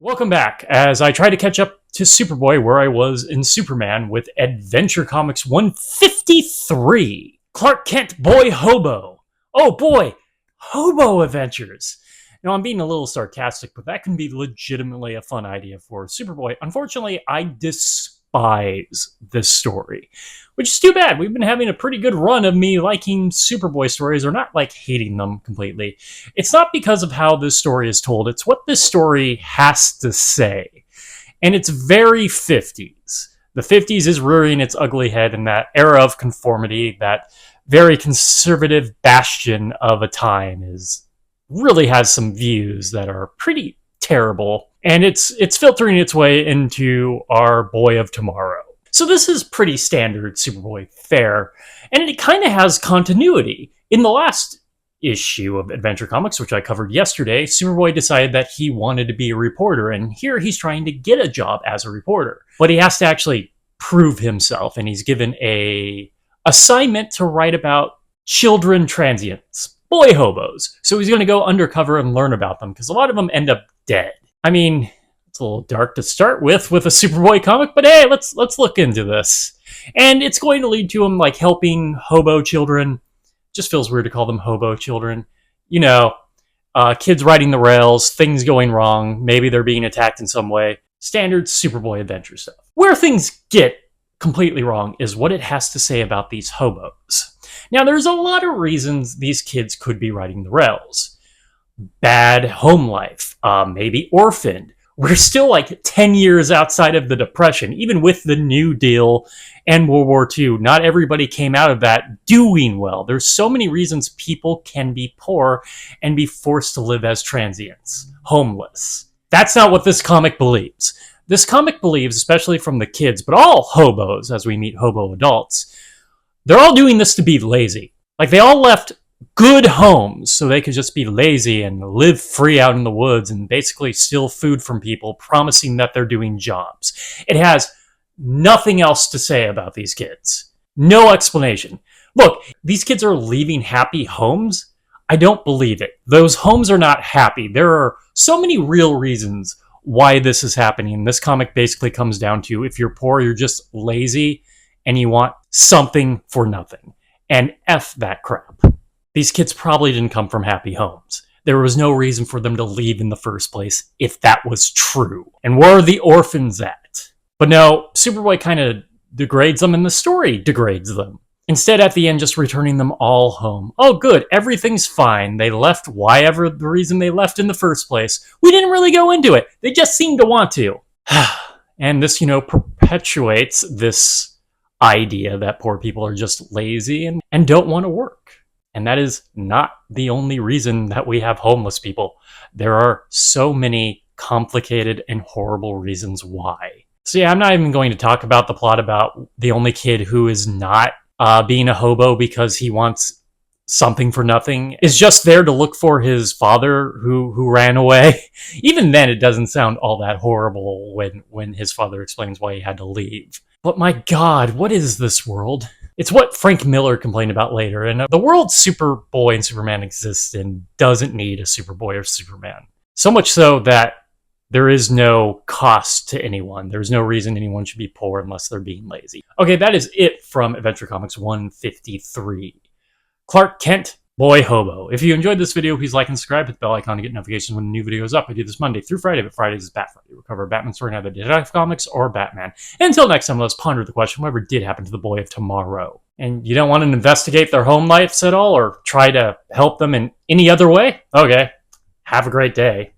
Welcome back, as I try to catch up to Superboy where I was in Superman with Adventure Comics 153. Clark Kent, Boy Hobo. Oh boy, Hobo Adventures. Now, I'm being a little sarcastic, but that can be legitimately a fun idea for Superboy. Unfortunately, I despise this story, which is too bad. We've been having a pretty good run of me liking Superboy stories, or not like hating them completely. It's not because of how this story is told, it's what this story has to say. And it's very 50s. The 50s is rearing its ugly head in that era of conformity, that very conservative bastion of a time really has some views that are pretty terrible, and it's filtering its way into our boy of tomorrow. So this is pretty standard Superboy fare, and it kind of has continuity. In the last issue of Adventure Comics, which I covered yesterday, Superboy decided that he wanted to be a reporter, and here he's trying to get a job as a reporter. But he has to actually prove himself, and he's given a assignment to write about children transients, boy hobos. So he's going to go undercover and learn about them, because a lot of them end up dead. I mean, it's a little dark to start with a Superboy comic, but hey, let's look into this. And it's going to lead to him like helping hobo children. Just feels weird to call them hobo children. You know, kids riding the rails, things going wrong, maybe they're being attacked in some way. Standard Superboy adventure stuff. Where things get completely wrong is what it has to say about these hobos. Now, there's a lot of reasons these kids could be riding the rails. Bad home life, maybe orphaned. We're still like 10 years outside of the Depression, even with the New Deal and World War II. Not everybody came out of that doing well. There's so many reasons people can be poor and be forced to live as transients, homeless. That's not what this comic believes. This comic believes, especially from the kids, but all hobos, as we meet hobo adults, they're all doing this to be lazy. Like, they all left good homes so they could just be lazy and live free out in the woods and basically steal food from people, promising that they're doing jobs. It has nothing else to say about these kids. No explanation. Look, these kids are leaving happy homes. I don't believe it. Those homes are not happy. There are so many real reasons why this is happening. This comic basically comes down to, if you're poor, you're just lazy and you want something for nothing. And F that crap. These kids probably didn't come from happy homes. There was no reason for them to leave in the first place if that was true. And where are the orphans at? But no, Superboy kind of degrades them, and the story degrades them. Instead, at the end, just returning them all home. Oh, good, everything's fine. They left whatever the reason they left in the first place. We didn't really go into it. They just seemed to want to. And this, perpetuates this idea that poor people are just lazy and don't want to work. And that is not the only reason that we have homeless people. There are so many complicated and horrible reasons why. So yeah, I'm not even going to talk about the plot about the only kid who is not being a hobo because he wants something for nothing, is just there to look for his father who ran away. Even then, it doesn't sound all that horrible when his father explains why he had to leave. But my God, what is this world? It's what Frank Miller complained about later, and the world Superboy and Superman exists in doesn't need a Superboy or Superman. So much so that there is no cost to anyone. There's no reason anyone should be poor unless they're being lazy. Okay, that is it from Adventure Comics 153. Clark Kent, Boy Hobo. If you enjoyed this video, please like and subscribe, hit the bell icon to get notifications when a new video is up. I do this Monday through Friday, but Fridays is Bat Friday. We'll cover a Batman story, either Detective Comics or Batman. And until next time, let's ponder the question, whatever did happen to the boy of tomorrow? And you don't want to investigate their home lives at all, or try to help them in any other way? Okay, have a great day.